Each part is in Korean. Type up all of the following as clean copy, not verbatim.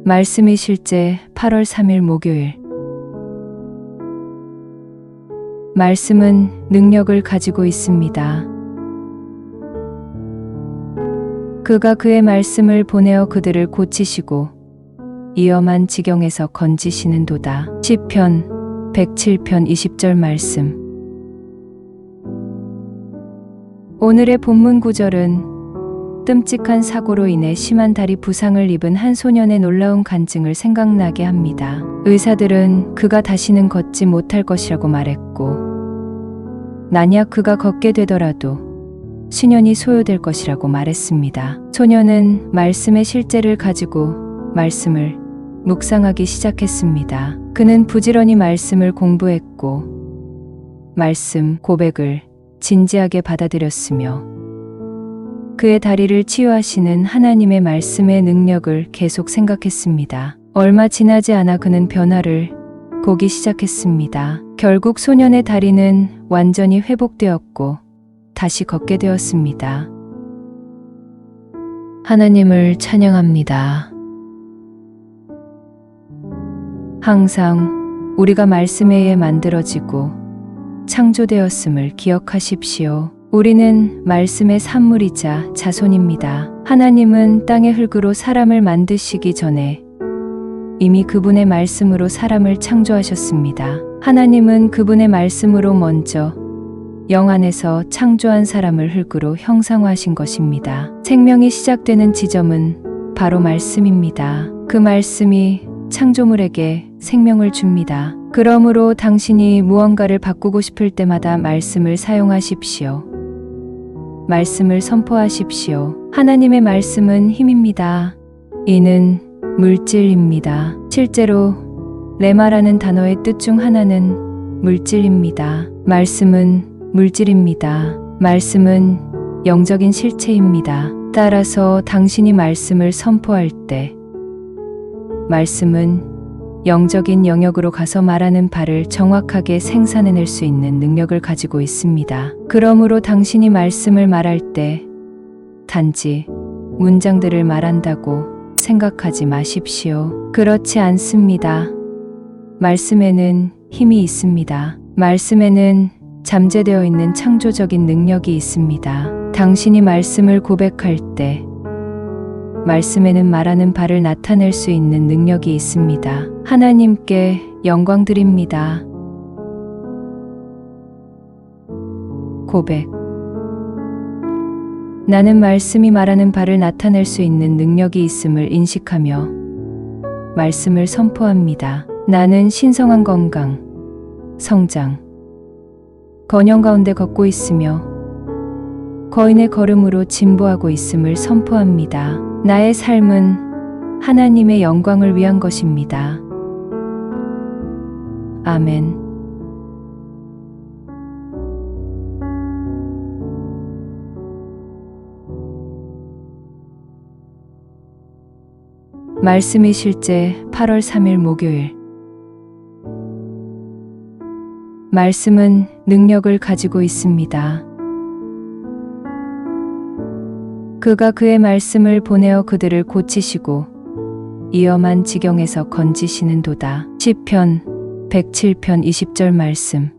말씀이 실제 8월 3일 목요일. 말씀은 능력을 가지고 있습니다. 그가 그의 말씀을 보내어 그들을 고치시고 위험한 지경에서 건지시는도다. 시편 107편 20절 말씀. 오늘의 본문 구절은 끔찍한 사고로 인해 심한 다리 부상을 입은 한 소년의 놀라운 간증을 생각나게 합니다. 의사들은 그가 다시는 걷지 못할 것이라고 말했고, 만약 그가 걷게 되더라도 수년이 소요될 것이라고 말했습니다. 소년은 말씀의 실제를 가지고 말씀을 묵상하기 시작했습니다. 그는 부지런히 말씀을 공부했고, 말씀 고백을 진지하게 받아들였으며, 그의 다리를 치유하시는 하나님의 말씀의 능력을 계속 생각했습니다. 얼마 지나지 않아 그는 변화를 보기 시작했습니다. 결국 소년의 다리는 완전히 회복되었고 다시 걷게 되었습니다. 하나님을 찬양합니다. 항상 우리가 말씀에 의해 만들어지고 창조되었음을 기억하십시오. 우리는 말씀의 산물이자 자손입니다. 하나님은 땅의 흙으로 사람을 만드시기 전에 이미 그분의 말씀으로 사람을 창조하셨습니다. 하나님은 그분의 말씀으로 먼저 영 안에서 창조한 사람을 흙으로 형상화하신 것입니다. 생명이 시작되는 지점은 바로 말씀입니다. 그 말씀이 창조물에게 생명을 줍니다. 그러므로 당신이 무언가를 바꾸고 싶을 때마다 말씀을 사용하십시오. 말씀을 선포하십시오. 하나님의 말씀은 힘입니다. 이는 물질입니다. 실제로 레마라는 단어의 뜻 중 하나는 물질입니다. 말씀은 물질입니다. 말씀은 영적인 실체입니다. 따라서 당신이 말씀을 선포할 때 말씀은 영적인 영역으로 가서 말하는 바를 정확하게 생산해낼 수 있는 능력을 가지고 있습니다. 그러므로 당신이 말씀을 말할 때 단지 문장들을 말한다고 생각하지 마십시오. 그렇지 않습니다. 말씀에는 힘이 있습니다. 말씀에는 잠재되어 있는 창조적인 능력이 있습니다. 당신이 말씀을 고백할 때 말씀에는 말하는 바를 나타낼 수 있는 능력이 있습니다. 하나님께 영광 드립니다. 고백. 나는 말씀이 말하는 바를 나타낼 수 있는 능력이 있음을 인식하며 말씀을 선포합니다. 나는 신성한 건강, 성장, 번영 가운데 걷고 있으며 거인의 걸음으로 진보하고 있음을 선포합니다. 나의 삶은 하나님의 영광을 위한 것입니다. 아멘. 말씀이 실제 8월 3일 목요일. 말씀은 능력을 가지고 있습니다. 그가 그의 말씀을 보내어 그들을 고치시고 위험한 지경에서 건지시는도다. 시편 107편 20절 말씀.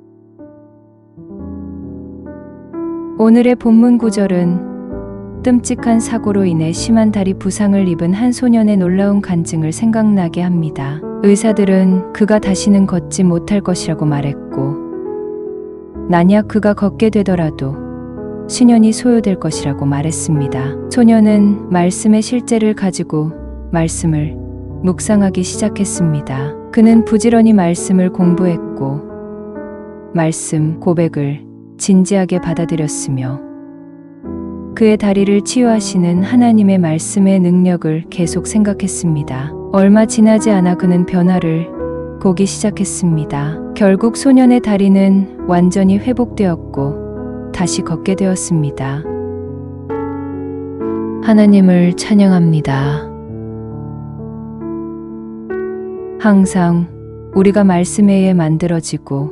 오늘의 본문 구절은 끔찍한 사고로 인해 심한 다리 부상을 입은 한 소년의 놀라운 간증을 생각나게 합니다. 의사들은 그가 다시는 걷지 못할 것이라고 말했고, 만약 그가 걷게 되더라도 수년이 소요될 것이라고 말했습니다. 소년은 말씀의 실제를 가지고 말씀을 묵상하기 시작했습니다. 그는 부지런히 말씀을 공부했고, 말씀 고백을 진지하게 받아들였으며, 그의 다리를 치유하시는 하나님의 말씀의 능력을 계속 생각했습니다. 얼마 지나지 않아 그는 변화를 보기 시작했습니다. 결국 소년의 다리는 완전히 회복되었고 다시 걷게 되었습니다. 하나님을 찬양합니다. 항상 우리가 말씀에 의해 만들어지고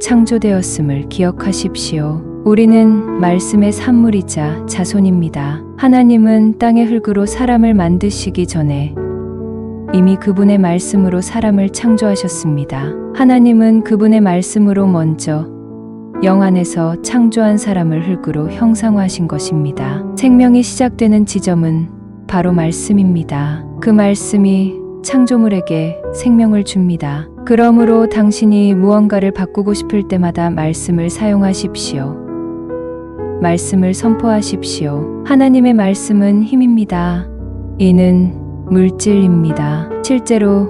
창조되었음을 기억하십시오. 우리는 말씀의 산물이자 자손입니다. 하나님은 땅의 흙으로 사람을 만드시기 전에 이미 그분의 말씀으로 사람을 창조하셨습니다. 하나님은 그분의 말씀으로 먼저 영 안에서 창조한 사람을 흙으로 형상화하신 것입니다. 생명이 시작되는 지점은 바로 말씀입니다. 그 말씀이 창조물에게 생명을 줍니다. 그러므로 당신이 무언가를 바꾸고 싶을 때마다 말씀을 사용하십시오. 말씀을 선포하십시오. 하나님의 말씀은 힘입니다. 이는 물질입니다. 실제로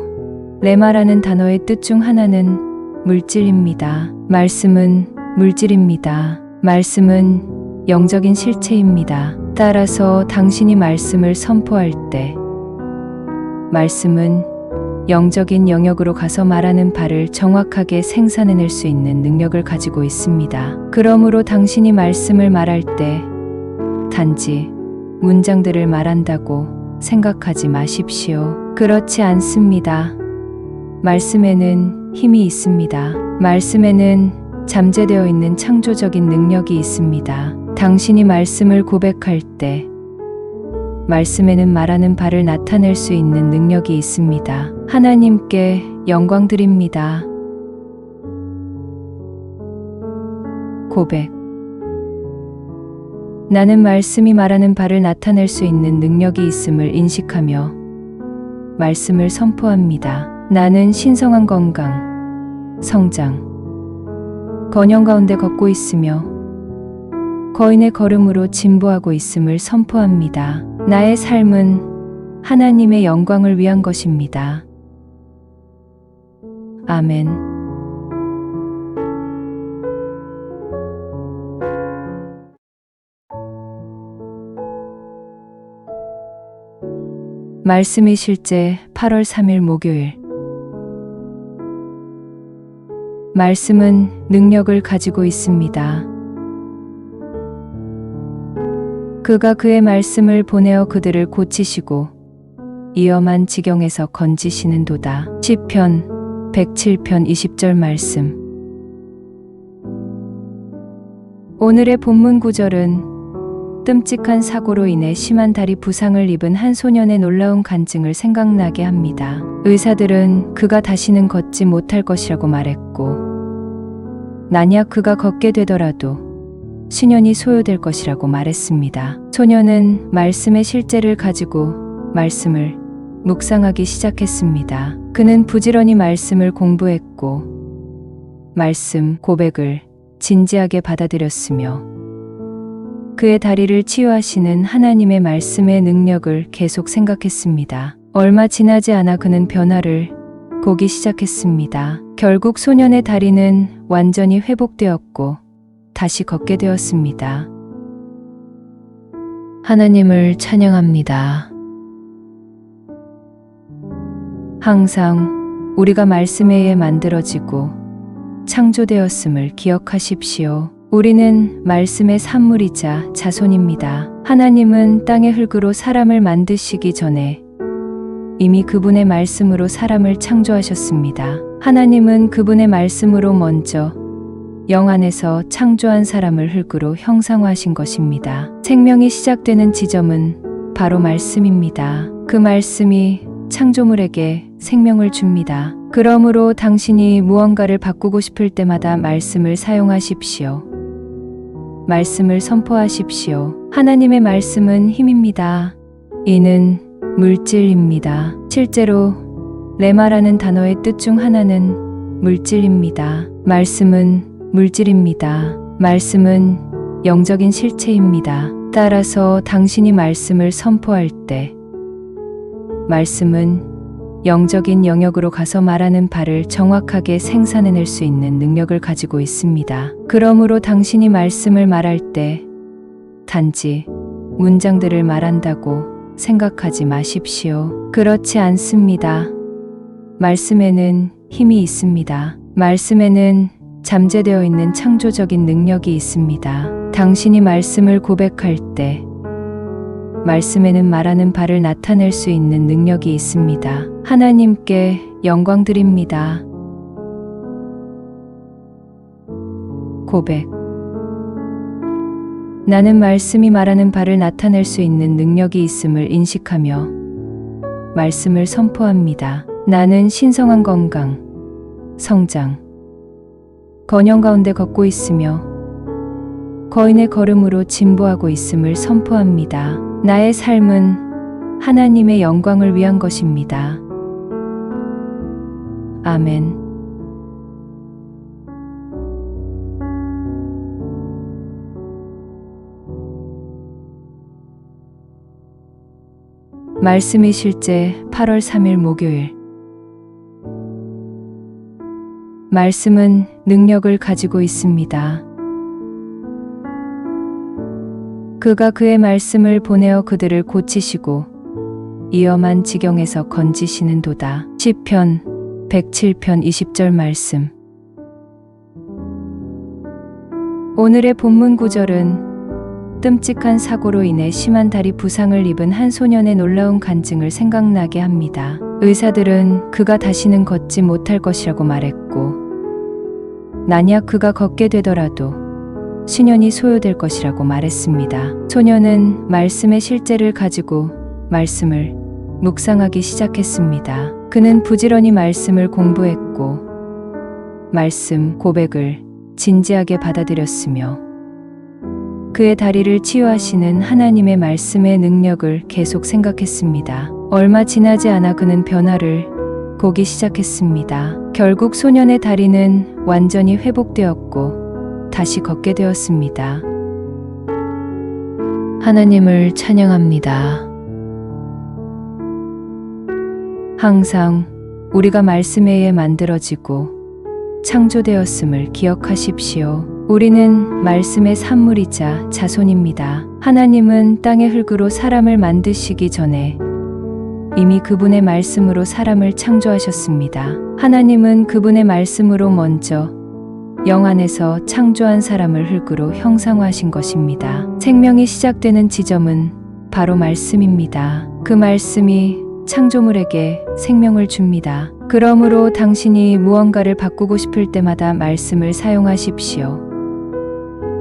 레마라는 단어의 뜻 중 하나는 물질입니다. 말씀은 물질입니다. 말씀은 영적인 실체입니다. 따라서 당신이 말씀을 선포할 때 말씀은 영적인 영역으로 가서 말하는 바를 정확하게 생산해낼 수 있는 능력을 가지고 있습니다. 그러므로 당신이 말씀을 말할 때 단지 문장들을 말한다고 생각하지 마십시오. 그렇지 않습니다. 말씀에는 힘이 있습니다. 말씀에는 잠재되어 있는 창조적인 능력이 있습니다. 당신이 말씀을 고백할 때 말씀에는 말하는 바를 나타낼 수 있는 능력이 있습니다. 하나님께 영광 드립니다. 고백. 나는 말씀이 말하는 바를 나타낼 수 있는 능력이 있음을 인식하며 말씀을 선포합니다. 나는 신성한 건강, 성장, 번영 가운데 걷고 있으며 거인의 걸음으로 진보하고 있음을 선포합니다. 나의 삶은 하나님의 영광을 위한 것입니다. 아멘. 말씀이 실제 8월 3일 목요일. 말씀은 능력을 가지고 있습니다. 그가 그의 말씀을 보내어 그들을 고치시고 위험한 지경에서 건지시는도다. 시편 107편 20절 말씀. 오늘의 본문 구절은 끔찍한 사고로 인해 심한 다리 부상을 입은 한 소년의 놀라운 간증을 생각나게 합니다. 의사들은 그가 다시는 걷지 못할 것이라고 말했고, 만약 그가 걷게 되더라도 수년이 소요될 것이라고 말했습니다. 소년은 말씀의 실제를 가지고 말씀을 묵상하기 시작했습니다. 그는 부지런히 말씀을 공부했고, 말씀 고백을 진지하게 받아들였으며, 그의 다리를 치유하시는 하나님의 말씀의 능력을 계속 생각했습니다. 얼마 지나지 않아 그는 변화를 보기 시작했습니다. 결국 소년의 다리는 완전히 회복되었고 다시 걷게 되었습니다. 하나님을 찬양합니다. 항상 우리가 말씀에 의해 만들어지고 창조되었음을 기억하십시오. 우리는 말씀의 산물이자 자손입니다. 하나님은 땅의 흙으로 사람을 만드시기 전에 이미 그분의 말씀으로 사람을 창조하셨습니다. 하나님은 그분의 말씀으로 먼저 영 안에서 창조한 사람을 흙으로 형상화하신 것입니다. 생명이 시작되는 지점은 바로 말씀입니다. 그 말씀이 창조물에게 생명을 줍니다. 그러므로 당신이 무언가를 바꾸고 싶을 때마다 말씀을 사용하십시오. 말씀을 선포하십시오. 하나님의 말씀은 힘입니다. 이는 물질입니다. 실제로 레마라는 단어의 뜻 중 하나는 물질입니다. 말씀은 물질입니다. 말씀은 영적인 실체입니다. 따라서 당신이 말씀을 선포할 때 말씀은 영적인 영역으로 가서 말하는 바를 정확하게 생산해낼 수 있는 능력을 가지고 있습니다. 그러므로 당신이 말씀을 말할 때 단지 문장들을 말한다고 생각하지 마십시오. 그렇지 않습니다. 말씀에는 힘이 있습니다. 말씀에는 잠재되어 있는 창조적인 능력이 있습니다. 당신이 말씀을 고백할 때 말씀에는 말하는 바를 나타낼 수 있는 능력이 있습니다. 하나님께 영광 드립니다. 고백. 나는 말씀이 말하는 바를 나타낼 수 있는 능력이 있음을 인식하며 말씀을 선포합니다. 나는 신성한 건강, 성장, 번영 가운데 걷고 있으며 거인의 걸음으로 진보하고 있음을 선포합니다. 나의 삶은 하나님의 영광을 위한 것입니다. 아멘. 말씀이 실제 8월 3일 목요일. 말씀은 능력을 가지고 있습니다. 그가 그의 말씀을 보내어 그들을 고치시고 위험한 지경에서 건지시는도다. 시편 107편 20절 말씀. 오늘의 본문 구절은 끔찍한 사고로 인해 심한 다리 부상을 입은 한 소년의 놀라운 간증을 생각나게 합니다. 의사들은 그가 다시는 걷지 못할 것이라고 말했고, 만약 그가 걷게 되더라도 수년이 소요될 것이라고 말했습니다. 소년은 말씀의 실제를 가지고 말씀을 묵상하기 시작했습니다. 그는 부지런히 말씀을 공부했고, 말씀 고백을 진지하게 받아들였으며, 그의 다리를 치유하시는 하나님의 말씀의 능력을 계속 생각했습니다. 얼마 지나지 않아 그는 변화를 보기 시작했습니다. 결국 소년의 다리는 완전히 회복되었고 다시 걷게 되었습니다. 하나님을 찬양합니다. 항상 우리가 말씀에 의해 만들어지고 창조되었음을 기억하십시오. 우리는 말씀의 산물이자 자손입니다. 하나님은 땅의 흙으로 사람을 만드시기 전에 이미 그분의 말씀으로 사람을 창조하셨습니다. 하나님은 그분의 말씀으로 먼저 영 안에서 창조한 사람을 흙으로 형상화하신 것입니다. 생명이 시작되는 지점은 바로 말씀입니다. 그 말씀이 창조물에게 생명을 줍니다. 그러므로 당신이 무언가를 바꾸고 싶을 때마다 말씀을 사용하십시오.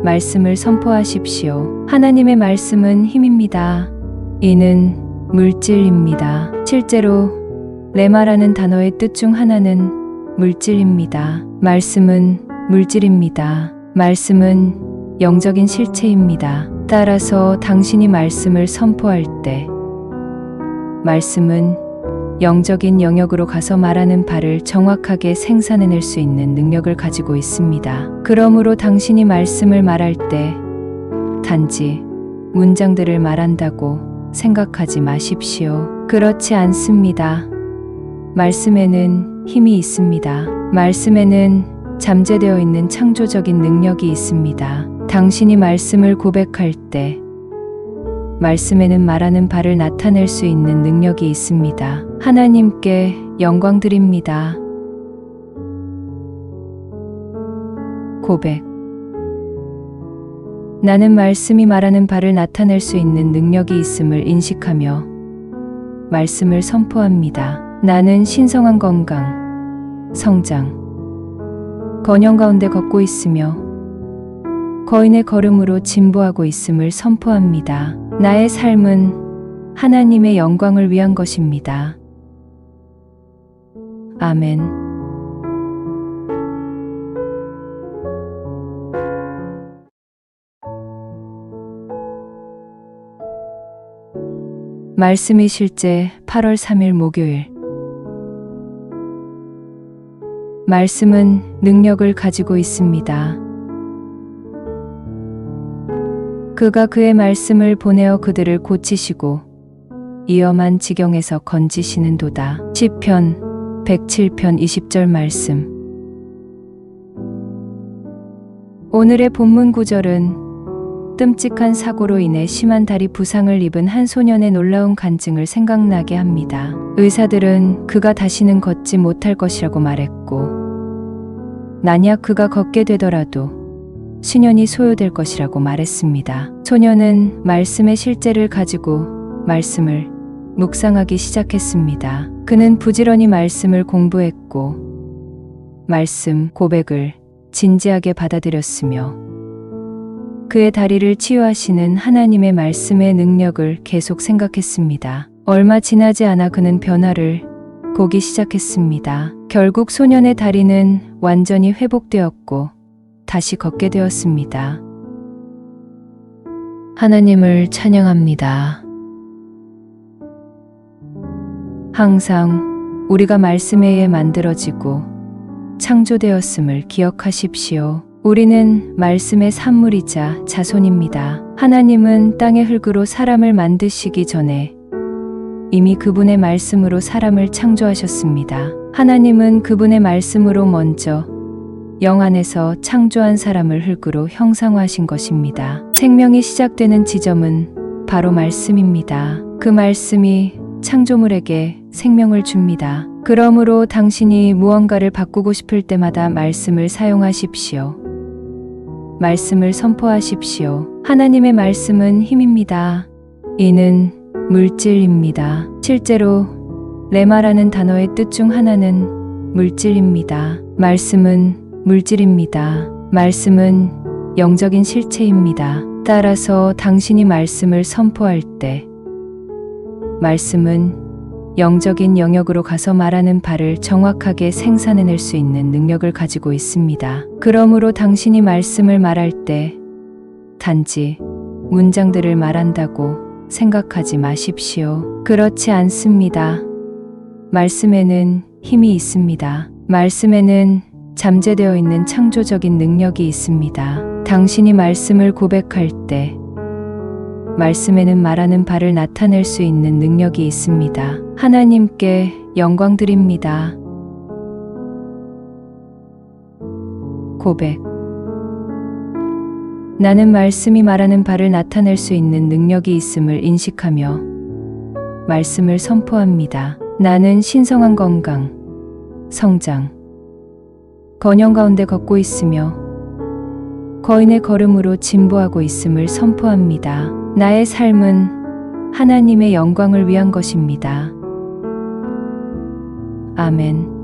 말씀을 선포하십시오. 하나님의 말씀은 힘입니다. 이는 물질입니다. 실제로 레마라는 단어의 뜻 중 하나는 물질입니다. 말씀은 물질입니다. 말씀은 영적인 실체입니다. 따라서 당신이 말씀을 선포할 때 말씀은 영적인 영역으로 가서 말하는 바를 정확하게 생산해낼 수 있는 능력을 가지고 있습니다. 그러므로 당신이 말씀을 말할 때 단지 문장들을 말한다고 생각하지 마십시오. 그렇지 않습니다. 말씀에는 힘이 있습니다. 말씀에는 잠재되어 있는 창조적인 능력이 있습니다. 당신이 말씀을 고백할 때 말씀에는 말하는 바를 나타낼 수 있는 능력이 있습니다. 하나님께 영광 드립니다. 고백. 나는 말씀이 말하는 바를 나타낼 수 있는 능력이 있음을 인식하며 말씀을 선포합니다. 나는 신성한 건강, 성장, 번영 가운데 걷고 있으며 거인의 걸음으로 진보하고 있음을 선포합니다. 나의 삶은 하나님의 영광을 위한 것입니다. 아멘. 말씀이 실제 8월 3일 목요일. 말씀은 능력을 가지고 있습니다. 그가 그의 말씀을 보내어 그들을 고치시고 위험한 지경에서 건지시는도다. 시편 107편 20절 말씀. 오늘의 본문 구절은 끔찍한 사고로 인해 심한 다리 부상을 입은 한 소년의 놀라운 간증을 생각나게 합니다. 의사들은 그가 다시는 걷지 못할 것이라고 말했고, 만약 그가 걷게 되더라도 수년이 소요될 것이라고 말했습니다. 소년은 말씀의 실제를 가지고 말씀을 묵상하기 시작했습니다. 그는 부지런히 말씀을 공부했고, 말씀 고백을 진지하게 받아들였으며, 그의 다리를 치유하시는 하나님의 말씀의 능력을 계속 생각했습니다. 얼마 지나지 않아 그는 변화를 보기 시작했습니다. 결국 소년의 다리는 완전히 회복되었고 다시 걷게 되었습니다. 하나님을 찬양합니다. 항상 우리가 말씀에 의해 만들어지고 창조되었음을 기억하십시오. 우리는 말씀의 산물이자 자손입니다. 하나님은 땅의 흙으로 사람을 만드시기 전에 이미 그분의 말씀으로 사람을 창조하셨습니다. 하나님은 그분의 말씀으로 먼저 영 안에서 창조한 사람을 흙으로 형상화하신 것입니다. 생명이 시작되는 지점은 바로 말씀입니다. 그 말씀이 창조물에게 생명을 줍니다. 그러므로 당신이 무언가를 바꾸고 싶을 때마다 말씀을 사용하십시오. 말씀을 선포하십시오. 하나님의 말씀은 힘입니다. 이는 물질입니다. 실제로 레마라는 단어의 뜻 중 하나는 물질입니다. 말씀은 물질입니다. 말씀은 영적인 실체입니다. 따라서 당신이 말씀을 선포할 때 말씀은 영적인 영역으로 가서 말하는 바를 정확하게 생산해낼 수 있는 능력을 가지고 있습니다. 그러므로 당신이 말씀을 말할 때 단지 문장들을 말한다고 생각하지 마십시오. 그렇지 않습니다. 말씀에는 힘이 있습니다. 말씀에는 잠재되어 있는 창조적인 능력이 있습니다. 당신이 말씀을 고백할 때 말씀에는 말하는 바를 나타낼 수 있는 능력이 있습니다. 하나님께 영광 드립니다. 고백. 나는 말씀이 말하는 바를 나타낼 수 있는 능력이 있음을 인식하며 말씀을 선포합니다. 나는 신성한 건강, 성장, 번영 가운데 걷고 있으며 거인의 걸음으로 진보하고 있음을 선포합니다. 나의 삶은 하나님의 영광을 위한 것입니다. 아멘.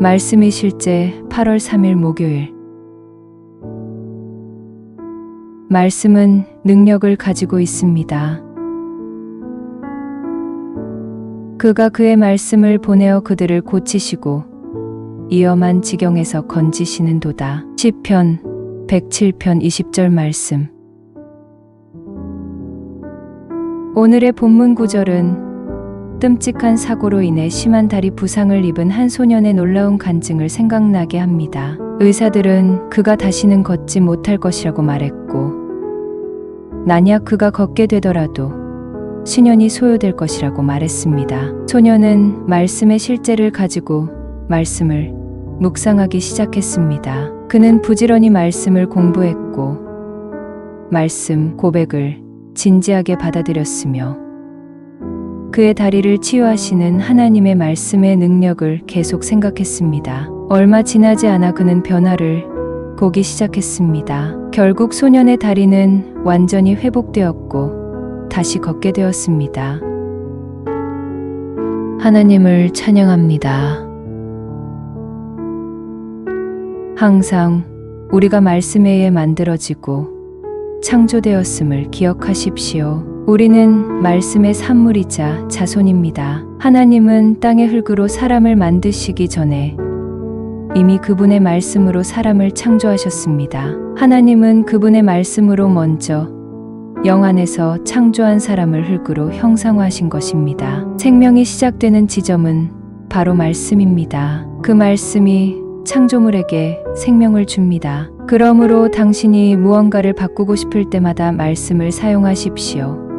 말씀이 실제 8월 3일 목요일. 말씀은 능력을 가지고 있습니다. 그가 그의 말씀을 보내어 그들을 고치시고 위험한 지경에서 건지시는도다. 시편 107편 20절 말씀. 오늘의 본문 구절은 끔찍한 사고로 인해 심한 다리 부상을 입은 한 소년의 놀라운 간증을 생각나게 합니다. 의사들은 그가 다시는 걷지 못할 것이라고 말했고, 만약 그가 걷게 되더라도 신연이 소요될 것이라고 말했습니다. 소년은 말씀의 실제를 가지고 말씀을 묵상하기 시작했습니다. 그는 부지런히 말씀을 공부했고, 말씀 고백을 진지하게 받아들였으며, 그의 다리를 치유하시는 하나님의 말씀의 능력을 계속 생각했습니다. 얼마 지나지 않아 그는 변화를 보기 시작했습니다. 결국 소년의 다리는 완전히 회복되었고 다시 걷게 되었습니다. 하나님을 찬양합니다. 항상 우리가 말씀에 의해 만들어지고 창조되었음을 기억하십시오. 우리는 말씀의 산물이자 자손입니다. 하나님은 땅의 흙으로 사람을 만드시기 전에 이미 그분의 말씀으로 사람을 창조하셨습니다. 하나님은 그분의 말씀으로 먼저 영 안에서 창조한 사람을 흙으로 형상화하신 것입니다. 생명이 시작되는 지점은 바로 말씀입니다. 그 말씀이 창조물에게 생명을 줍니다. 그러므로 당신이 무언가를 바꾸고 싶을 때마다 말씀을 사용하십시오.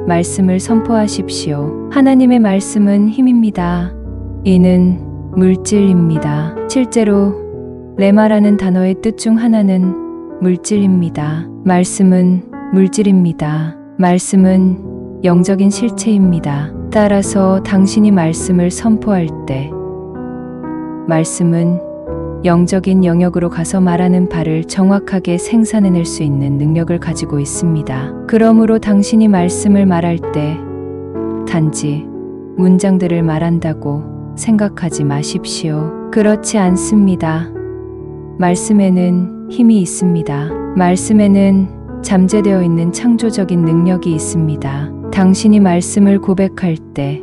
말씀을 선포하십시오. 하나님의 말씀은 힘입니다. 이는 물질입니다. 실제로 레마라는 단어의 뜻 중 하나는 물질입니다. 말씀은 물질입니다. 말씀은 영적인 실체입니다. 따라서 당신이 말씀을 선포할 때 말씀은 영적인 영역으로 가서 말하는 바를 정확하게 생산해낼 수 있는 능력을 가지고 있습니다. 그러므로 당신이 말씀을 말할 때 단지 문장들을 말한다고 생각하지 마십시오. 그렇지 않습니다. 말씀에는 힘이 있습니다. 말씀에는 잠재되어 있는 창조적인 능력이 있습니다. 당신이 말씀을 고백할 때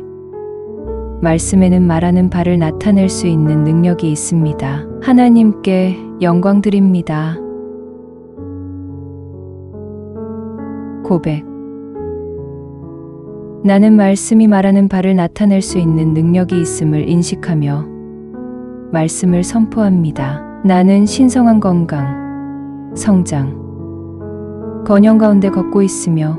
말씀에는 말하는 바를 나타낼 수 있는 능력이 있습니다. 하나님께 영광 드립니다. 고백. 나는 말씀이 말하는 바를 나타낼 수 있는 능력이 있음을 인식하며 말씀을 선포합니다. 나는 신성한 건강, 성장, 건영 가운데 걷고 있으며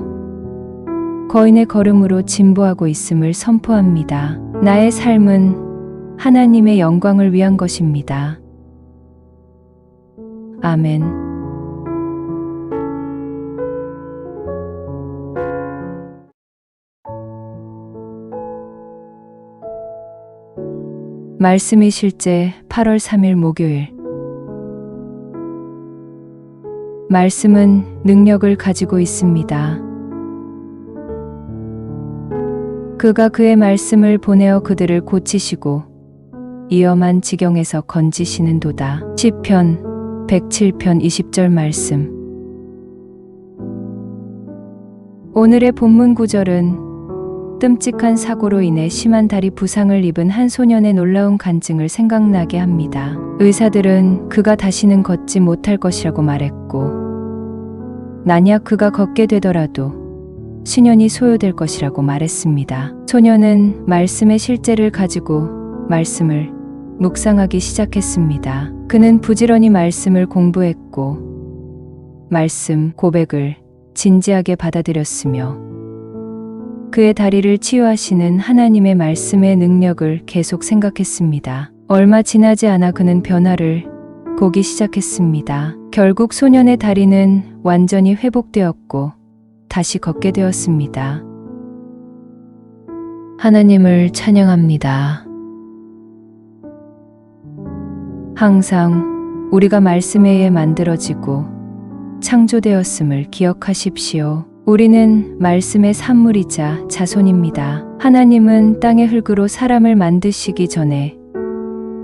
거인의 걸음으로 진보하고 있음을 선포합니다. 나의 삶은 하나님의 영광을 위한 것입니다. 아멘. 말씀이 실제 8월 3일 목요일. 말씀은 능력을 가지고 있습니다. 그가 그의 말씀을 보내어 그들을 고치시고 위험한 지경에서 건지시는도다. 시편 107편 20절 말씀. 오늘의 본문 구절은 끔찍한 사고로 인해 심한 다리 부상을 입은 한 소년의 놀라운 간증을 생각나게 합니다. 의사들은 그가 다시는 걷지 못할 것이라고 말했고, 만약 그가 걷게 되더라도 수년이 소요될 것이라고 말했습니다. 소년은 말씀의 실제를 가지고 말씀을 묵상하기 시작했습니다. 그는 부지런히 말씀을 공부했고, 말씀 고백을 진지하게 받아들였으며, 그의 다리를 치유하시는 하나님의 말씀의 능력을 계속 생각했습니다. 얼마 지나지 않아 그는 변화를 보기 시작했습니다. 결국 소년의 다리는 완전히 회복되었고 다시 걷게 되었습니다. 하나님을 찬양합니다. 항상 우리가 말씀에 의해 만들어지고 창조되었음을 기억하십시오. 우리는 말씀의 산물이자 자손입니다. 하나님은 땅의 흙으로 사람을 만드시기 전에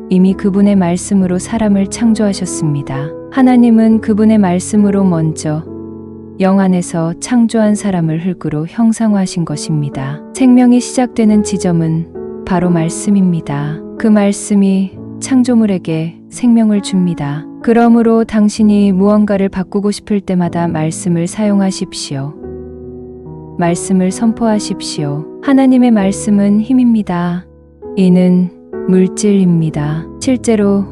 이미 그분의 말씀으로 사람을 창조하셨습니다. 하나님은 그분의 말씀으로 먼저 영 안에서 창조한 사람을 흙으로 형상화하신 것입니다. 생명이 시작되는 지점은 바로 말씀입니다. 그 말씀이 창조물에게 생명을 줍니다. 그러므로 당신이 무언가를 바꾸고 싶을 때마다 말씀을 사용하십시오. 말씀을 선포하십시오. 하나님의 말씀은 힘입니다. 이는 물질입니다. 실제로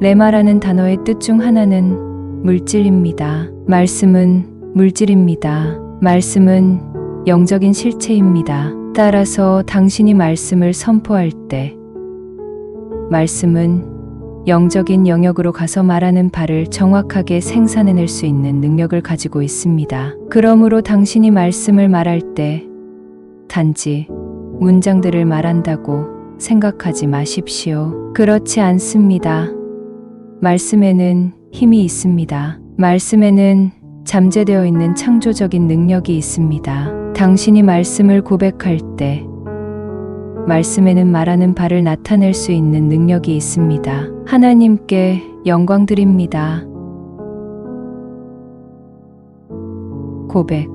레마라는 단어의 뜻 중 하나는 물질입니다. 말씀은 물질입니다. 말씀은 영적인 실체입니다. 따라서 당신이 말씀을 선포할 때 말씀은 영적인 영역으로 가서 말하는 바를 정확하게 생산해낼 수 있는 능력을 가지고 있습니다. 그러므로 당신이 말씀을 말할 때 단지 문장들을 말한다고 생각하지 마십시오. 그렇지 않습니다. 말씀에는 힘이 있습니다. 말씀에는 잠재되어 있는 창조적인 능력이 있습니다. 당신이 말씀을 고백할 때 말씀에는 말하는 바를 나타낼 수 있는 능력이 있습니다. 하나님께 영광 드립니다. 고백.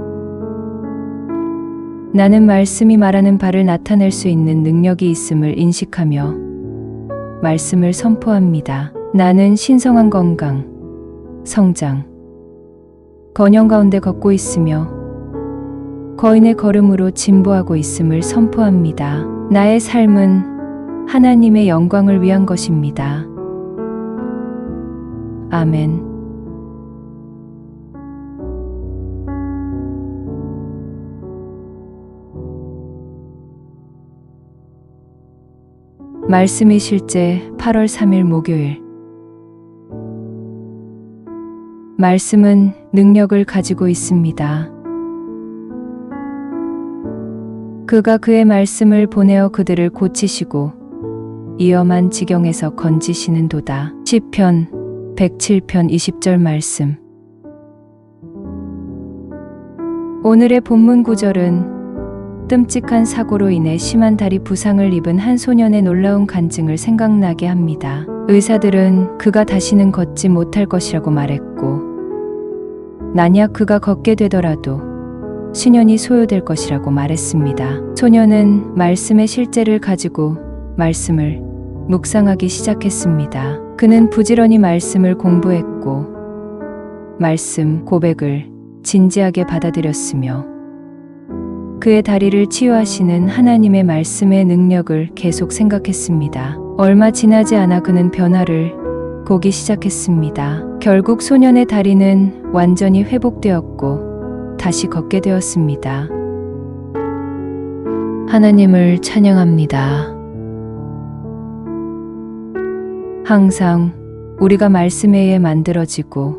나는 말씀이 말하는 바를 나타낼 수 있는 능력이 있음을 인식하며 말씀을 선포합니다. 나는 신성한 건강, 성장, 건영 가운데 걷고 있으며 거인의 걸음으로 진보하고 있음을 선포합니다. 나의 삶은 하나님의 영광을 위한 것입니다. 아멘. 말씀이 실제 8월 3일 목요일. 말씀은 능력을 가지고 있습니다. 그가 그의 말씀을 보내어 그들을 고치시고 위험한 지경에서 건지시는도다. 시편 107편 20절 말씀. 오늘의 본문 구절은 끔찍한 사고로 인해 심한 다리 부상을 입은 한 소년의 놀라운 간증을 생각나게 합니다. 의사들은 그가 다시는 걷지 못할 것이라고 말했고, 만약 그가 걷게 되더라도 수년이 소요될 것이라고 말했습니다. 소년은 말씀의 실제를 가지고 말씀을 묵상하기 시작했습니다. 그는 부지런히 말씀을 공부했고, 말씀 고백을 진지하게 받아들였으며, 그의 다리를 치유하시는 하나님의 말씀의 능력을 계속 생각했습니다. 얼마 지나지 않아 그는 변화를 보기 시작했습니다. 결국 소년의 다리는 완전히 회복되었고 다시 걷게 되었습니다. 하나님을 찬양합니다. 항상 우리가 말씀에 의해 만들어지고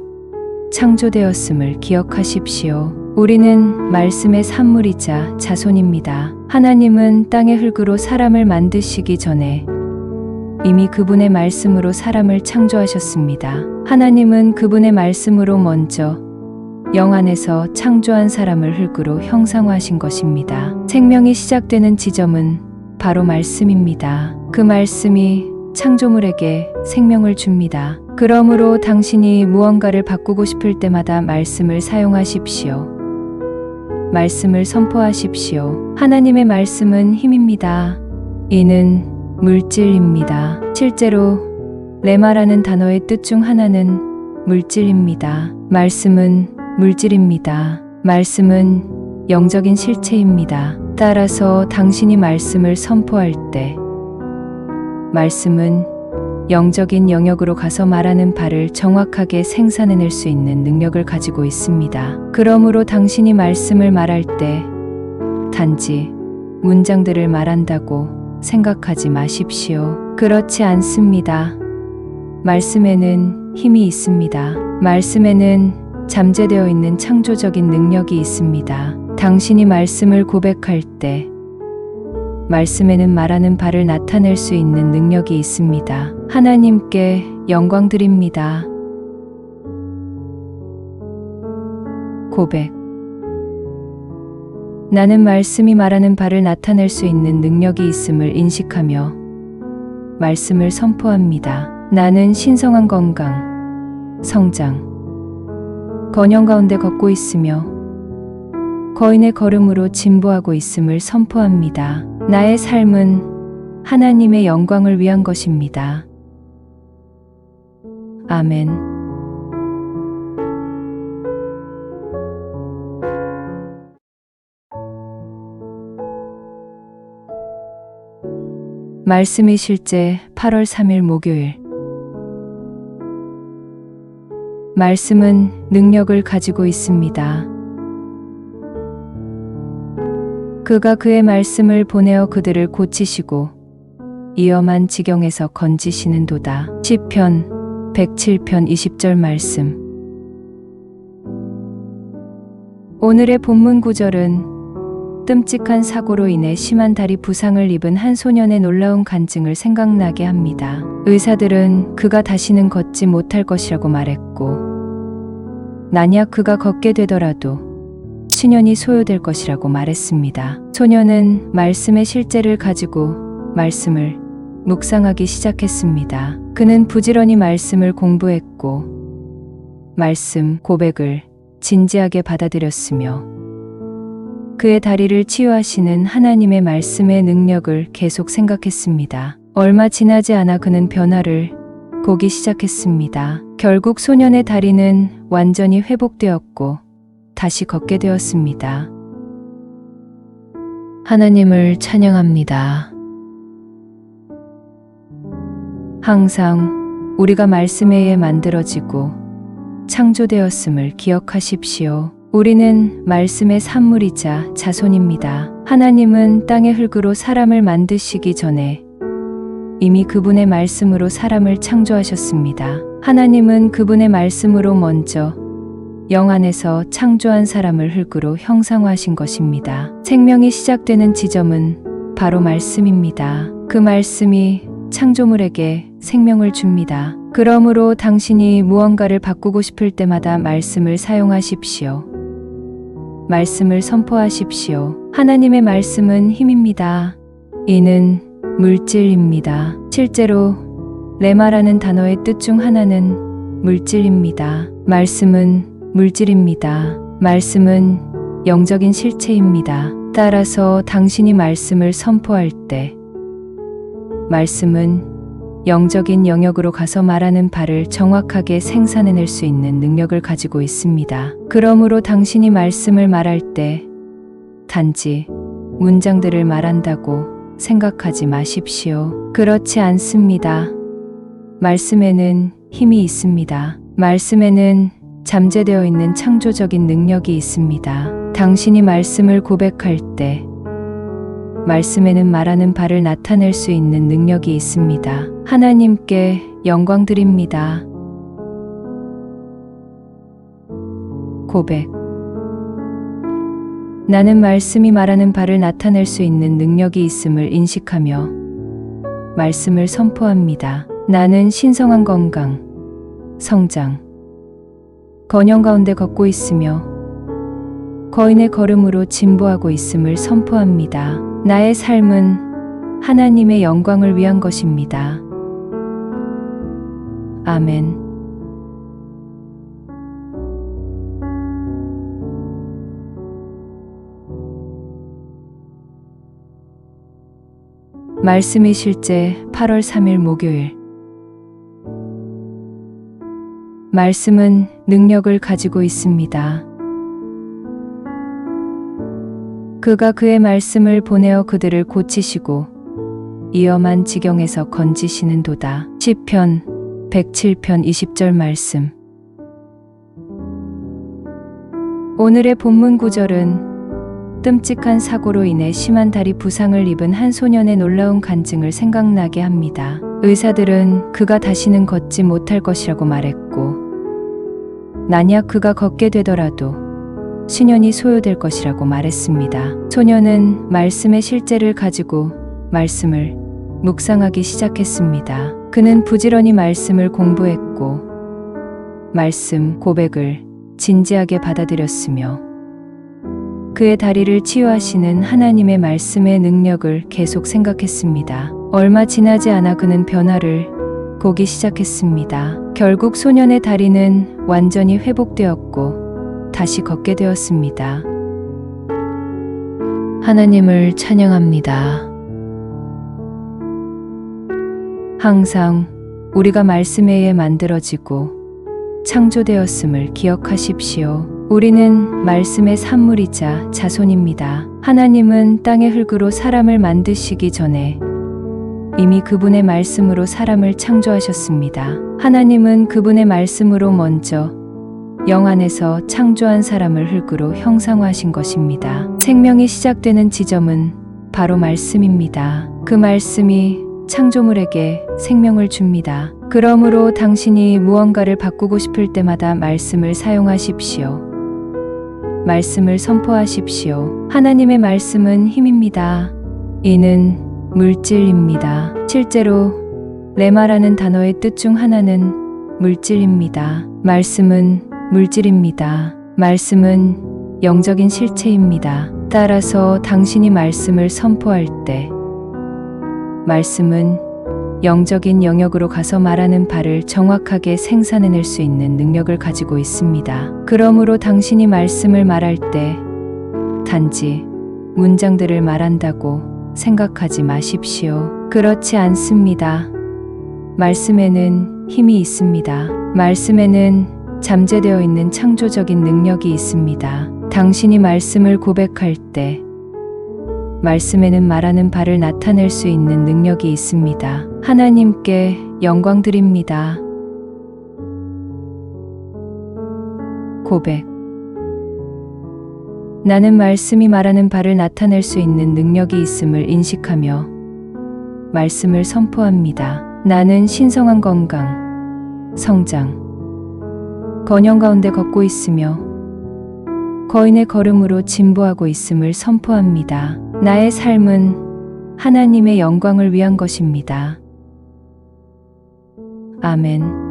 창조되었음을 기억하십시오. 우리는 말씀의 산물이자 자손입니다. 하나님은 땅의 흙으로 사람을 만드시기 전에 이미 그분의 말씀으로 사람을 창조하셨습니다. 하나님은 그분의 말씀으로 먼저 영 안에서 창조한 사람을 흙으로 형상화하신 것입니다. 생명이 시작되는 지점은 바로 말씀입니다. 그 말씀이 창조물에게 생명을 줍니다. 그러므로 당신이 무언가를 바꾸고 싶을 때마다 말씀을 사용하십시오. 말씀을 선포하십시오. 하나님의 말씀은 힘입니다. 이는 물질입니다. 실제로 레마라는 단어의 뜻 중 하나는 물질입니다. 말씀은 물질입니다. 말씀은 영적인 실체입니다. 따라서 당신이 말씀을 선포할 때 말씀은 영적인 영역으로 가서 말하는 바를 정확하게 생산해낼 수 있는 능력을 가지고 있습니다. 그러므로 당신이 말씀을 말할 때 단지 문장들을 말한다고 생각하지 마십시오. 그렇지 않습니다. 말씀에는 힘이 있습니다. 말씀에는 잠재되어 있는 창조적인 능력이 있습니다. 당신이 말씀을 고백할 때 말씀에는 말하는 바를 나타낼 수 있는 능력이 있습니다. 하나님께 영광 드립니다. 고백. 나는 말씀이 말하는 바를 나타낼 수 있는 능력이 있음을 인식하며 말씀을 선포합니다. 나는 신성한 건강, 성장, 번영 가운데 걷고 있으며 거인의 걸음으로 진보하고 있음을 선포합니다. 나의 삶은 하나님의 영광을 위한 것입니다. 아멘. 말씀이 실제 8월 3일 목요일. 말씀은 능력을 가지고 있습니다. 그가 그의 말씀을 보내어 그들을 고치시고 위험한 지경에서 건지시는도다. 시편 107편 20절 말씀. 오늘의 본문 구절은 끔찍한 사고로 인해 심한 다리 부상을 입은 한 소년의 놀라운 간증을 생각나게 합니다. 의사들은 그가 다시는 걷지 못할 것이라고 말했고, 만약 그가 걷게 되더라도 수년이 소요될 것이라고 말했습니다. 소년은 말씀의 실제를 가지고 말씀을 묵상하기 시작했습니다. 그는 부지런히 말씀을 공부했고, 말씀 고백을 진지하게 받아들였으며, 그의 다리를 치유하시는 하나님의 말씀의 능력을 계속 생각했습니다. 얼마 지나지 않아 그는 변화를 보기 시작했습니다. 결국 소년의 다리는 완전히 회복되었고 다시 걷게 되었습니다. 하나님을 찬양합니다. 항상 우리가 말씀에 의해 만들어지고 창조되었음을 기억하십시오. 우리는 말씀의 산물이자 자손입니다. 하나님은 땅의 흙으로 사람을 만드시기 전에 이미 그분의 말씀으로 사람을 창조하셨습니다. 하나님은 그분의 말씀으로 먼저 영 안에서 창조한 사람을 흙으로 형상화하신 것입니다. 생명이 시작되는 지점은 바로 말씀입니다. 그 말씀이 창조물에게 생명을 줍니다. 그러므로 당신이 무언가를 바꾸고 싶을 때마다 말씀을 사용하십시오. 말씀을 선포하십시오. 하나님의 말씀은 힘입니다. 이는 물질입니다. 실제로 레마라는 단어의 뜻 중 하나는 물질입니다. 말씀은 물질입니다. 말씀은 영적인 실체입니다. 따라서 당신이 말씀을 선포할 때 말씀은 영적인 영역으로 가서 말하는 바를 정확하게 생산해낼 수 있는 능력을 가지고 있습니다. 그러므로 당신이 말씀을 말할 때 단지 문장들을 말한다고 생각하지 마십시오. 그렇지 않습니다. 말씀에는 힘이 있습니다. 말씀에는 잠재되어 있는 창조적인 능력이 있습니다. 당신이 말씀을 고백할 때 말씀에는 말하는 바를 나타낼 수 있는 능력이 있습니다. 하나님께 영광 드립니다. 고백. 나는 말씀이 말하는 바를 나타낼 수 있는 능력이 있음을 인식하며 말씀을 선포합니다. 나는 신성한 건강, 성장, 번영 가운데 걷고 있으며 거인의 걸음으로 진보하고 있음을 선포합니다. 나의 삶은 하나님의 영광을 위한 것입니다. 아멘. 말씀이 실제 8월 3일 목요일. 말씀은 능력을 가지고 있습니다. 그가 그의 말씀을 보내어 그들을 고치시고 위험한 지경에서 건지시는도다. 시편 107편 20절 말씀. 오늘의 본문 구절은 끔찍한 사고로 인해 심한 다리 부상을 입은 한 소년의 놀라운 간증을 생각나게 합니다. 의사들은 그가 다시는 걷지 못할 것이라고 말했고, 만약 그가 걷게 되더라도 수년이 소요될 것이라고 말했습니다. 소년은 말씀의 실제를 가지고 말씀을 묵상하기 시작했습니다. 그는 부지런히 말씀을 공부했고 말씀 고백을 진지하게 받아들였으며 그의 다리를 치유하시는 하나님의 말씀의 능력을 계속 생각했습니다. 얼마 지나지 않아 그는 변화를 보기 시작했습니다. 결국 소년의 다리는 완전히 회복되었고 다시 걷게 되었습니다. 하나님을 찬양합니다. 항상 우리가 말씀에 의해 만들어지고 창조되었음을 기억하십시오. 우리는 말씀의 산물이자 자손입니다. 하나님은 땅의 흙으로 사람을 만드시기 전에 이미 그분의 말씀으로 사람을 창조하셨습니다. 하나님은 그분의 말씀으로 먼저 영 안에서 창조한 사람을 흙으로 형상화하신 것입니다. 생명이 시작되는 지점은 바로 말씀입니다. 그 말씀이 창조물에게 생명을 줍니다. 그러므로 당신이 무언가를 바꾸고 싶을 때마다 말씀을 사용하십시오. 말씀을 선포하십시오. 하나님의 말씀은 힘입니다. 이는 물질입니다. 실제로 레마라는 단어의 뜻 중 하나는 물질입니다. 말씀은 물질입니다. 말씀은 영적인 실체입니다. 따라서 당신이 말씀을 선포할 때 말씀은 영적인 영역으로 가서 말하는 바를 정확하게 생산해낼 수 있는 능력을 가지고 있습니다. 그러므로 당신이 말씀을 말할 때 단지 문장들을 말한다고 생각하지 마십시오. 그렇지 않습니다. 말씀에는 힘이 있습니다. 말씀에는 잠재되어 있는 창조적인 능력이 있습니다. 당신이 말씀을 고백할 때 말씀에는 말하는 바를 나타낼 수 있는 능력이 있습니다. 하나님께 영광 드립니다. 고백. 나는 말씀이 말하는 바를 나타낼 수 있는 능력이 있음을 인식하며 말씀을 선포합니다. 나는 신성한 건강, 성장, 번영 가운데 걷고 있으며 거인의 걸음으로 진보하고 있음을 선포합니다. 나의 삶은 하나님의 영광을 위한 것입니다. 아멘.